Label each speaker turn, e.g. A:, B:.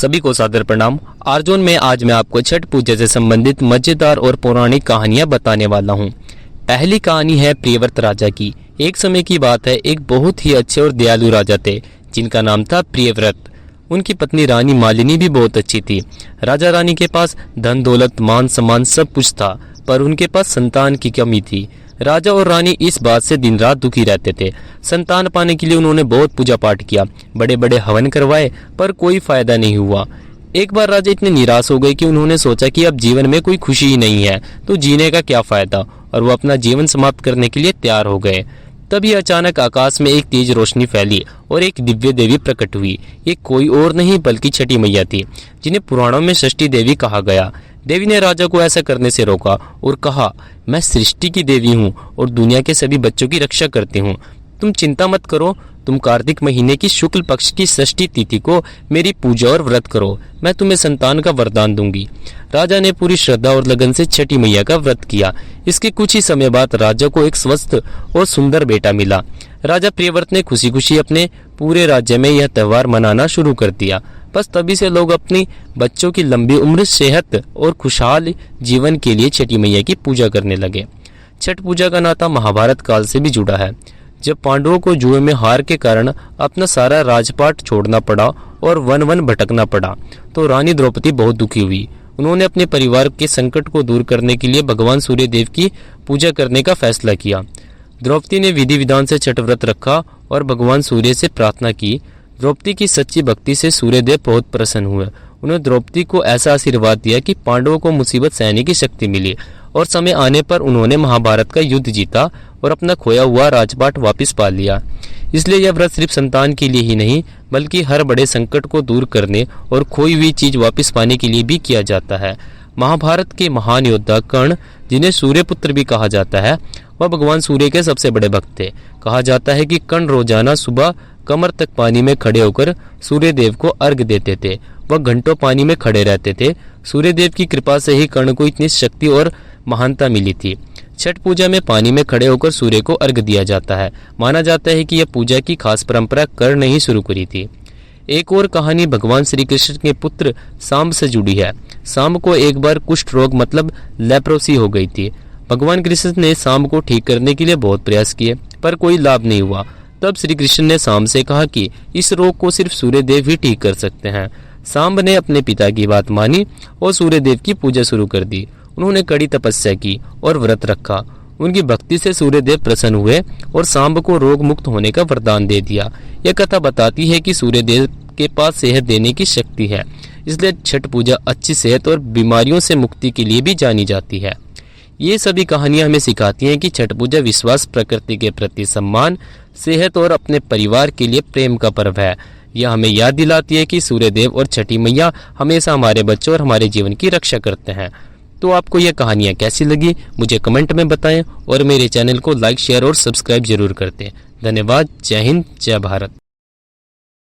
A: सभी को सादर प्रणाम। आर्जोन में आज मैं आपको छठ पूजा से संबंधित मजेदार और पौराणिक कहानियां बताने वाला हूं। पहली कहानी है प्रियव्रत राजा की। एक समय की बात है, एक बहुत ही अच्छे और दयालु राजा थे जिनका नाम था प्रियव्रत। उनकी पत्नी रानी मालिनी भी बहुत अच्छी थी। राजा रानी के पास धन दौलत मान सम्मान सब कुछ था, पर उनके पास संतान की कमी थी। राजा और रानी इस बात से दिन रात दुखी रहते थे। संतान पाने के लिए उन्होंने बहुत पूजा पाठ किया, बड़े बड़े हवन करवाए, पर कोई फायदा नहीं हुआ। एक बार राजा इतने निराश हो गए कि उन्होंने सोचा कि अब जीवन में कोई खुशी ही नहीं है, तो जीने का क्या फायदा, और वो अपना जीवन समाप्त करने के लिए तैयार हो गए। तभी अचानक आकाश में एक तेज रोशनी फैली और एक दिव्य देवी प्रकट हुई। ये कोई और नहीं बल्कि छठी मैया थी, जिन्हें पुराणों में षष्ठी देवी कहा गया। देवी ने राजा को ऐसा करने से रोका और कहा, मैं सृष्टि की देवी हूँ और दुनिया के सभी बच्चों की रक्षा करती हूँ। तुम चिंता मत करो, तुम कार्तिक महीने की शुक्ल पक्ष की षष्ठी तिथि को मेरी पूजा और व्रत करो, मैं तुम्हें संतान का वरदान दूंगी। राजा ने पूरी श्रद्धा और लगन से छठी मैया का व्रत किया। इसके कुछ ही समय बाद राजा को एक स्वस्थ और सुंदर बेटा मिला। राजा प्रियव्रत ने खुशी खुशी अपने पूरे राज्य में यह त्योहार मनाना शुरू कर दिया। बस तभी से लोग अपनी बच्चों की लंबी उम्र, सेहत और खुशहाल जीवन के लिए छठी मैया की पूजा करने लगे। छठ पूजा का नाता महाभारत काल से भी जुड़ा है, जब पांडवों को जुए में हार के कारण अपना सारा राजपाट छोड़ना पड़ा और वन वन भटकना पड़ा, तो रानी द्रौपदी बहुत दुखी हुई। उन्होंने अपने परिवार के संकट को दूर करने के लिए भगवान सूर्य देव की पूजा करने का फैसला किया। द्रौपदी ने विधि विधान से छठ व्रत रखा और भगवान सूर्य से प्रार्थना की। द्रौपदी की सच्ची भक्ति से सूर्यदेव बहुत प्रसन्न हुए। उन्होंने द्रौपदी को ऐसा आशीर्वाद दिया कि पांडवों को मुसीबत सहने की शक्ति मिली और समय आने पर उन्होंने महाभारत का युद्ध जीता और अपना खोया हुआ राजपाट वापस पा लिया। इसलिए यह व्रत सिर्फ संतान के लिए ही नहीं, बल्कि हर बड़े संकट को दूर करने और खोई हुई चीज वापस पाने के लिए भी किया जाता है। महाभारत के महान योद्धा कर्ण, जिन्हें सूर्यपुत्र भी कहा जाता है, वह भगवान सूर्य के सबसे बड़े भक्त थे। कहा जाता है कि कर्ण रोजाना सुबह कमर तक पानी में खड़े होकर सूर्य देव को अर्घ देते थे। वह घंटों पानी में खड़े रहते थे। सूर्य देव की कृपा से ही कर्ण को इतनी शक्ति और महानता मिली थी। छठ पूजा में पानी में खड़े होकर सूर्य को अर्घ दिया जाता है। माना जाता है कि यह पूजा की खास परंपरा कर्ण ने ही शुरू करी थी। एक और कहानी भगवान श्री कृष्ण के पुत्र सांब से जुड़ी है। सांब को एक बार कुष्ठ रोग मतलब लेप्रोसी हो गई थी। भगवान कृष्ण ने सांब को ठीक करने के लिए बहुत प्रयास किए, पर कोई लाभ नहीं हुआ। तब श्री कृष्ण ने सांब से कहा कि इस रोग को सिर्फ सूर्य देव ही ठीक कर सकते हैं। सांब ने अपने पिता की बात मानी और सूर्य देव की पूजा शुरू कर दी। उन्होंने कड़ी तपस्या की और व्रत रखा। उनकी भक्ति से सूर्य देव प्रसन्न हुए और सांब को रोग मुक्त होने का वरदान दे दिया। यह कथा बताती है कि सूर्य देव के पास सेहत देने की शक्ति है, इसलिए छठ पूजा अच्छी सेहत और बीमारियों से मुक्ति के लिए भी जानी जाती है। ये सभी कहानियां हमें सिखाती हैं कि छठ पूजा विश्वास, प्रकृति के प्रति सम्मान, सेहत और अपने परिवार के लिए प्रेम का पर्व है। यह हमें याद दिलाती है कि सूर्य देव और छठी मैया हमेशा हमारे बच्चों और हमारे जीवन की रक्षा करते हैं। तो आपको यह कहानियां कैसी लगी मुझे कमेंट में बताएं और मेरे चैनल को लाइक, शेयर और सब्सक्राइब जरूर करते हैं। धन्यवाद। जय हिंद, जय भारत।